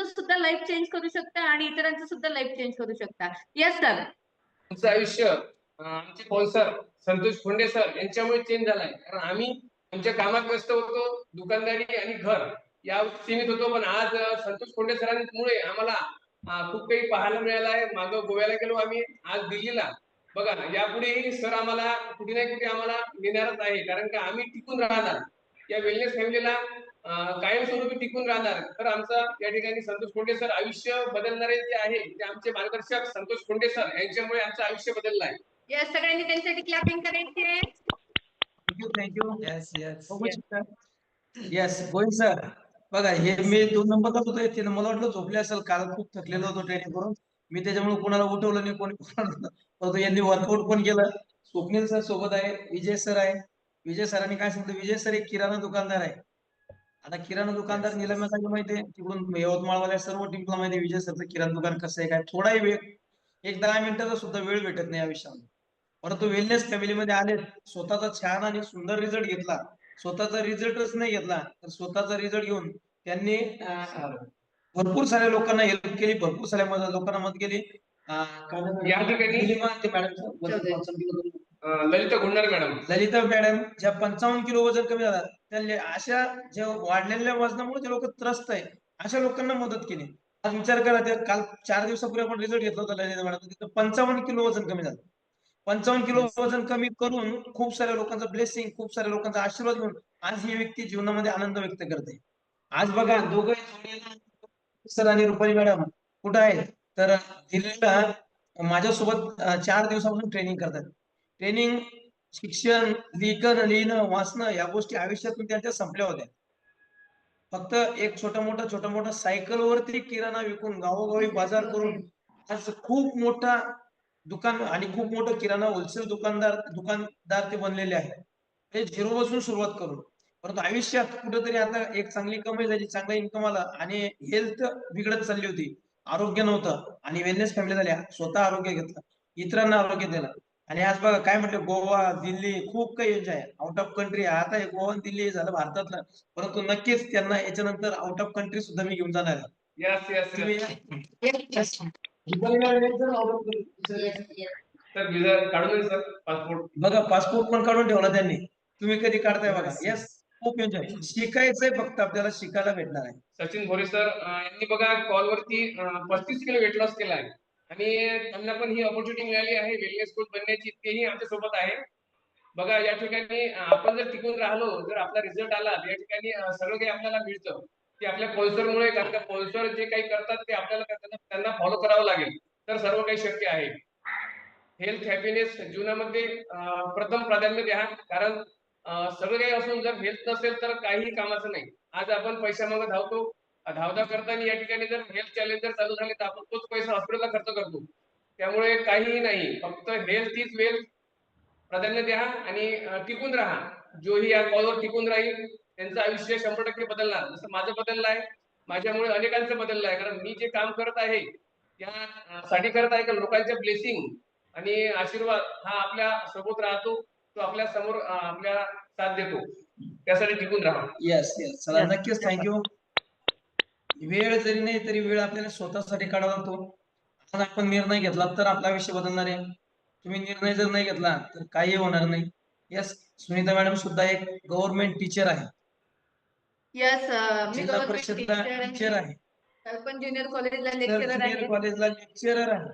सुद्धा life change करू शकता आणि इतरांचं सुद्धा लाईफ चेंज करू शकता. Yes sir. तुमचं आयुष्य आमचे स्पॉन्सर संतोष खोंडे सर यांच्यामुळे चेंज झालाय. कारण आम्ही आमच्या कामात व्यस्त होतो, दुकानदारी आणि घर या सीमित होतो. पण आज संतोष खोंडे सरांमुळे आम्हाला खूप काही पाहायला मिळालं आहे. मागं गोव्याला गेलो आम्ही, आज दिल्लीला. बघा यापुढेही सर आम्हाला कुठे ना कुठे आम्हाला नेणारच आहे. कारण का आम्ही टिकून राहणार या वेलनेस फॅमिलीला कायमस्वरूपी टिकून राहणार. तर आमचं या ठिकाणी संतोष खोंडे सर आयुष्य बदलणारे जे आहे ते आमचे मार्गदर्शक संतोष खोंडे सर यांच्यामुळे आमचं आयुष्य बदललं आहे. येस, सगळ्यांनी त्यांच्यासाठी क्लॅपिंग करायची आहे. Thank you. Yes yes yes Govind sir, बघा हे मी 2 नंबरला होतो येते मला वाटलं झोपले असेल, काल खूप थकलेलो होतो ट्रेनिंग करून. मी त्याच्यामुळे कोणाला उठवलं नाही, कोणी परंतु यांनी वर्कआउट पण केलं. स्वप्नील सर सोबत आहे, विजय सर आहे. विजय सरांनी काय सांगितलं, विजय सर एक किराणा दुकानदार आहे. आता किराणा दुकानदार निलंब्यासाठी माहितीये, तिकडून यवतमाळवाल्या सर्व टीमला माहिती विजय सरचं किराणा दुकान कसं आहे काय. थोडाही वेळ, एक 10 मिनिटाचा सुद्धा वेळ भेटत नाही या विषयामध्ये. परंतु वेलनेस फॅमिलीमध्ये आले, स्वतःचा छान आणि सुंदर रिझल्ट घेतला. स्वतःचा रिझल्टच नाही घेतला तर स्वतःचा रिझल्ट घेऊन त्यांनी भरपूर साऱ्या लोकांना हेल्प केली, भरपूर साऱ्या लोकांना मदत केली. या ठिकाणी ललिता गुंडार मॅडम, ललिता मॅडम ज्या 55 किलो वजन कमी झाला, त्या अशा ज्या वाढलेल्या वजनामुळे जे लोक त्रस्त आहे अशा लोकांना मदत केली. आज विचार करा, त्या काल 4 दिवसापूर्वी आपण रिझल्ट घेतला होता ललिता मॅडम, तिथं 55 किलो वजन कमी झालं. 55 किलो वजन कमी करून खूप साऱ्या लोकांचं ब्लेसिंग, खूप साऱ्या लोकांचा आशीर्वाद घेऊन आज ही व्यक्ती जीवनामध्ये आनंद व्यक्त करते. आज बघा दोघंही सर आणि रुपाली मॅडम कुठं आहे तर दिल्लीला माझ्यासोबत 4 दिवसापासून ट्रेनिंग करतात. ट्रेनिंग, शिक्षण, लिहिणं वाचणं या गोष्टी आयुष्यातून त्यांच्या संपल्या होत्या. फक्त एक छोटा मोठा सायकलवरती किराणा विकून गावोगावी बाजार करून आज खूप मोठा दुकान आणि खूप मोठं किराणा होलसेल दुकानदार ते बनलेले आहेत. ते झिरो पासून सुरुवात करून. परंतु आयुष्यात कुठेतरी आता एक चांगली कमाई झाली, चांगला इन्कम आला आणि हेल्थ बिघडत चालली होती, आरोग्य नव्हतं आणि वेलनेस फॅमिली झाल्या, स्वतः आरोग्य घेतलं, इतरांना आरोग्य दिलं. आणि आज बघा काय म्हटलं, गोवा, दिल्ली खूप काही एन्जॉय आहे. आउट ऑफ कंट्री आता हे गोवा दिल्ली झालं भारतातलं, परंतु नक्कीच त्यांना याच्यानंतर आउट ऑफ कंट्री सुद्धा मी घेऊन जाणार आहे. Yes yes Yes. सर विजा काढून सर पासपोर्ट. बघा पासपोर्ट पण काढून ठेवला त्यांनी, तुम्ही कधी काढताय बघा. येस, खूप एन्जॉय, शिकायचंय फक्त आपल्याला, शिकायला भेटणार आहे. सचिन भोरे सर यांनी बघा कॉलवरती 35 किलो वेट लॉस केला आहे आणि त्यांना पण ही ऑपॉर्च्युनिटी मिळाली आहे वेलनेस कोच बनण्याची. तेही आमच्या सोबत आहे. बघा या ठिकाणी आपण जर टिकून राहिलो, जर आपला रिझल्ट आला या ठिकाणी सगळं काही आपल्याला मिळतं ते आपल्या स्पॉन्सरमुळे. कारण का स्पॉन्सर जे काही करतात ते आपल्याला त्यांना फॉलो करावं लागेल तर सर्व काही शक्य आहे. हेल्थ हॅपीनेस जीवनामध्ये प्रथम प्राधान्य द्या. कारण सगळं काही असून जर हेल्थ नसेल तर काही कामाचं नाही. आज आपण पैशामागे धावतो, धावता करताना या ठिकाणी जर हेल्थ चॅलेंज जर चालू झाले तर आपण तोच पैसा हॉस्पिटलला खर्च करतो. त्यामुळे काहीही नाही, फक्त हेल्थ इज वेल्थ प्राधान्य द्या आणि टिकून राहा. जोही या कॉलवर टिकून राहील त्यांचं आयुष्य 100% बदलणार. जसं माझं बदललं आहे, माझ्यामुळे अनेकांचं बदललं आहे. कारण मी जे काम करत आहे यासाठी करत आहे की लोकांच्या ब्लेसिंग आणि आशीर्वाद हा आपल्या सोबत राहतो, तो आपल्या समोर आपल्या साथ देतो. त्यासाठी टिकून राहा. येस येस, चला नक्कीच थँक्यू. वेळ जरी नाही तरी वेळ आपल्याला स्वतःसाठी काढावा लागतो. आज आपण निर्णय घेतला तर आपला आयुष्य बदलणार आहे. तुम्ही निर्णय जर नाही घेतला तर काही होणार नाही. येस, सुनीता मॅडम सुद्धा एक गव्हर्नमेंट टीचर आहे. यस, मी जिल्हा गव्हर्नमेंट परिषदला टीचर आहे, पण ज्युनियर कॉलेजला तर लेक्चरर ज्युनियर आहे. कॉलेजला लेक्चरर आहे.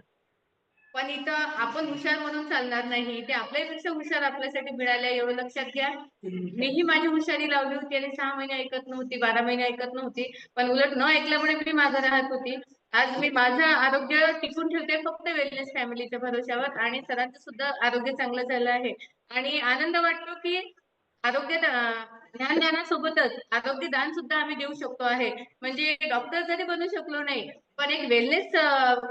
पण इथं आपण हुशार म्हणून चालणार नाही, ते आपल्यापेक्षा हुशार आपल्यासाठी मिळाल्या एवढं लक्षात घ्या. मीही माझी हुशारी लावली होती आणि 6 महिने ऐकत नव्हती, 12 महिने ऐकत नव्हती, पण उलट न ऐकल्यामुळे मी मागं राहत होती. आज मी माझं आरोग्य टिकून ठेवते फक्त वेलनेस फॅमिलीच्या भरोश्यावर आणि सरांचं सुद्धा आरोग्य चांगलं झालं आहे. आणि आनंद वाटतो की आरोग्य ज्ञानदानासोबतच आरोग्य दान सुद्धा आम्ही देऊ शकतो आहे. म्हणजे डॉक्टर जरी बनू शकलो नाही, पण एक वेलनेस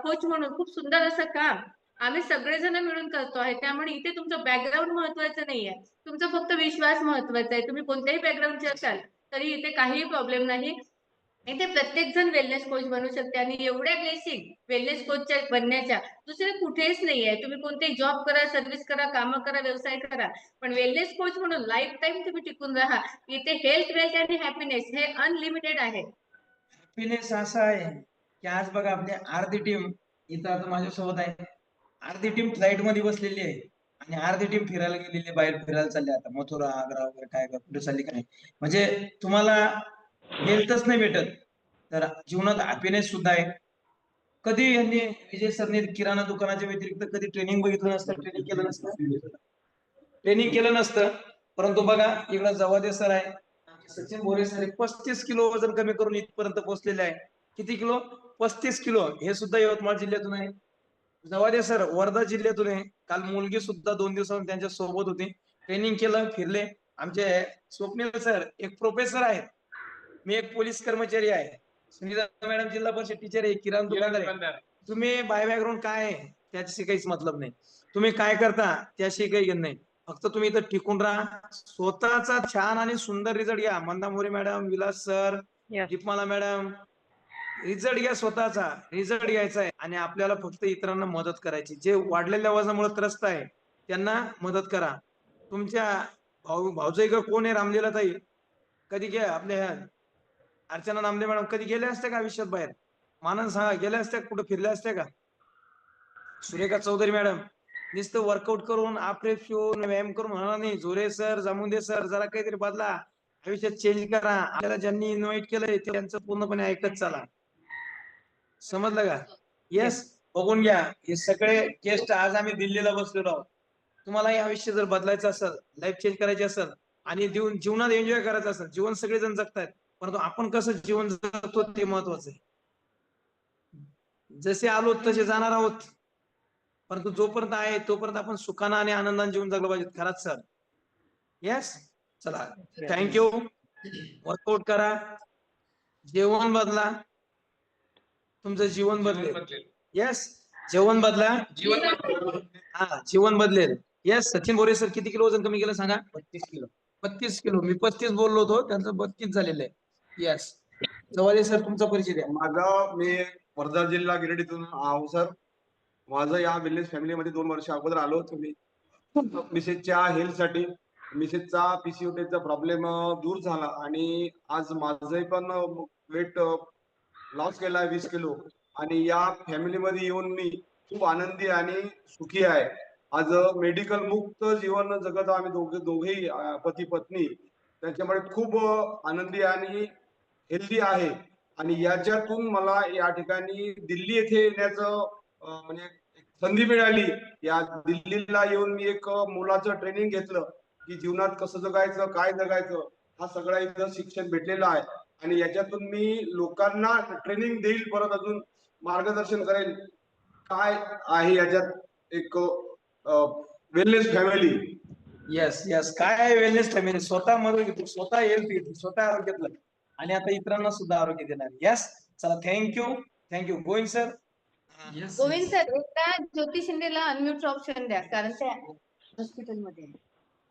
कोच म्हणून खूप सुंदर असं काम आम्ही सगळेजण मिळून करतो आहे. त्यामुळे इथे तुमचं बॅकग्राऊंड महत्वाचं नाहीये, तुमचा फक्त विश्वास महत्वाचा आहे. तुम्ही कोणत्याही बॅकग्राऊंडचे असाल तरी इथे काहीही प्रॉब्लेम नाही. इथे प्रत्येक जण वेलनेस कोच बनू शकते आणि एवढ्या ब्लेसिंग वेलनेस कोचच्या बनण्याच्या दुसरे कुठेच नाही आहे. तुम्ही कोणतेही जॉब करा, सर्व्हिस करा, कामं करा, व्यवसाय करा, पण वेलनेस कोच म्हणून लाईफ टाईम तुम्ही टिकून राहा. इथे हेल्थ, वेल्थ आणि हॅपीनेस हे अनलिमिटेड आहे. हॅपीनेस असा आहे की आज बघा आपली अर्धी टीम इथं आता माझ्यासोबत आहे. अर्धी टीम फ्लाईट मध्ये बसलेली आहे आणि अर्धी टीम फिरायला गेलेली आहे, बाहेर फिरायला चालली आता मथुरा आग्रा वगैरे काय काय कुठे चालली काय म्हणजे तुम्हाला हेल्थच नाही भेटत तर जीवनात हॅपीनेस सुद्धा आहे. कधी यांनी विजय सरने किराणा दुकानाच्या व्यतिरिक्त कधी ट्रेनिंग बघितलं नसतं, ट्रेनिंग केलं नसतं, ट्रेनिंग केलं नसतं. परंतु बघा इकडं जवादे सर आहे, आमचे सचिन भोरे सर 35 किलो वजन कमी करून इथपर्यंत पोहोचलेले आहे. किती किलो? 35 किलो. हे सुद्धा यवतमाळ जिल्ह्यातून आहे. जवादे सर वर्धा जिल्ह्यातून आहे. काल मुलगी सुद्धा 2 दिवसांनी त्यांच्या सोबत होती, ट्रेनिंग केलं, फिरले. आमचे स्वप्नील सर एक प्रोफेसर आहेत, मी एक पोलीस कर्मचारी आहे, सुनीता मॅडम जिल्हा परिषद टीचर आहे, किराणा दुकानदार आहे. तुम्ही बाय बॅकग्राऊंड काय आहे त्याच्याशी काहीच मतलब नाही, तुम्ही काय करता त्याशी काही घेणं नाही. फक्त तुम्ही इथं टिकून राहा, स्वतःचा छान आणि सुंदर रिझल्ट घ्या. मंदा मोरे मॅडम, विलास सर, दीपमाला मॅडम, रिझल्ट घ्या, स्वतःचा रिझल्ट घ्यायचा आहे आणि आपल्याला फक्त इतरांना मदत करायची. जे वाढलेल्या वजनामुळे त्रस्त आहे त्यांना मदत करा. तुमच्या भाऊजाईकडे कोण आहे? रामलीला ताई कधी घ्या आपल्या अर्चना नामदे मॅडम कधी गेले असते का आयुष्यात बाहेर? मानन सांगा, गेल्या असत्या कुठे फिरल्या असत्या का? सुरेखा चौधरी मॅडम नुसतं वर्कआउट करून आफ्रेश होऊन व्यायाम करून होणार नाही. जोरे सर, जामुंदे सर जरा काहीतरी बदला, आयुष्यात चेंज करा. आपल्याला ज्यांनी इन्व्हाइट केलंय त्यांचं पूर्णपणे ऐकत चला. समजलं का? येस. बघून घ्या हे सगळे गेस्ट आज आम्ही दिल्लीला बसलेलो आहोत. तुम्हाला हे आयुष्य जर बदलायचं असेल, लाईफ चेंज करायची असेल आणि जीवनात एन्जॉय करायचं असेल, जीवन सगळेजण जगतायत परंतु आपण कसं जीवन जगतो ते महत्वाचं आहे. जसे आलो तसे जाणार आहोत, परंतु जोपर्यंत आहे तोपर्यंत आपण सुखानं आणि आनंदाने जीवन जगलं पाहिजे. खरंच सर? येस. चला थँक्यू. वर्कआउट करा, जेवण बदला, तुमचं जीवन बदलेल. येस, जेवण बदला, हा जीवन बदलेल. येस. सचिन बोरे सर किती किलो वजन कमी केलं सांगा? 32 किलो. 32 किलो. मी 35 बोललो होतो, त्यांचं 32 झालेलं आहे. येस. जवाले सर तुमचा परिचय द्या. मी वर्धा जिल्हा गिरडीतून आहो सर. माझं या वेलनेस फॅमिलीमध्ये 2 वर्ष अगोदर आलो होतो मी मिसेसच्या हेल्थसाठी. मिसेसचा पीसीओडीचा प्रॉब्लेम दूर झाला आणि आज माझंही पण वेट लॉस केलाय 20 किलो आणि या फॅमिलीमध्ये येऊन मी खूप आनंदी आणि सुखी आहे. आज मेडिकल मुक्त जीवन जगत आम्ही दोघेही पती पत्नी, त्याच्यामुळे खूप आनंदी आणि हेल्दी आहे. आणि याच्यातून मला या ठिकाणी दिल्ली येथे येण्याचं म्हणजे एक संधी मिळाली. या दिल्लीला येऊन मी एक मुलाचं ट्रेनिंग घेतलं की जीवनात कसं जगायचं, काय जगायचं, हा सगळा इथं शिक्षण भेटलेलं आहे. आणि याच्यातून मी लोकांना ट्रेनिंग देईल, परत अजून मार्गदर्शन करेल काय आहे याच्यात एक वेलनेस फॅमिली. Yes yes. काय आहे वेलनेस फॅमिली? स्वतः मध्ये घेतो, स्वतः हेल्थ घेतो, स्वतः आरोग्यातलं आणि आता इतरांना सुद्धा आरोग्य देणार. येस. चला thank you. Thank you. Govind sir. Govind sir एकदा ज्योती शिंदेला अनम्यूट ऑप्शन द्या, कारण त्या हॉस्पिटलमध्ये आहे.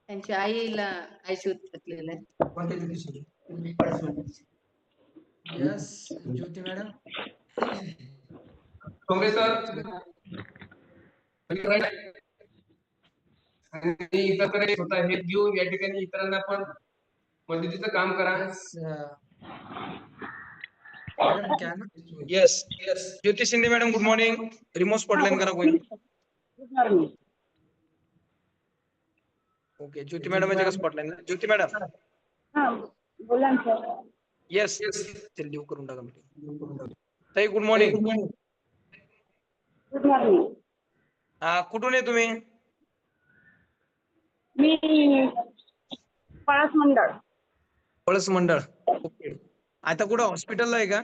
त्यांच्या आईला आयसीयूत घातलेलं आहे. कोणत्या ज्योती सर? यस ज्योती मॅडम. काँग्रेस सर आणि इतरकडे स्वतः हे देऊन या ठिकाणी इतरांना पण मदतीचं काम करा. मॅडम क्या ना? Yes yes. Jyoti Shinde madam good morning. Remote spotlight करा गोविंद. ओके ज्योती मॅडम आहे का स्पॉटलाईन? ज्योती मॅडम. बोला ना सर. Yes yes. ते लिव्ह करून टाका मीटिंग. ताई गुड मॉर्निंग. Good morning. कुठून आहे तुम्ही? मी पळस मंडळ. पळस मंडळ. ओके. आता कुठं हॉस्पिटलला आहे का?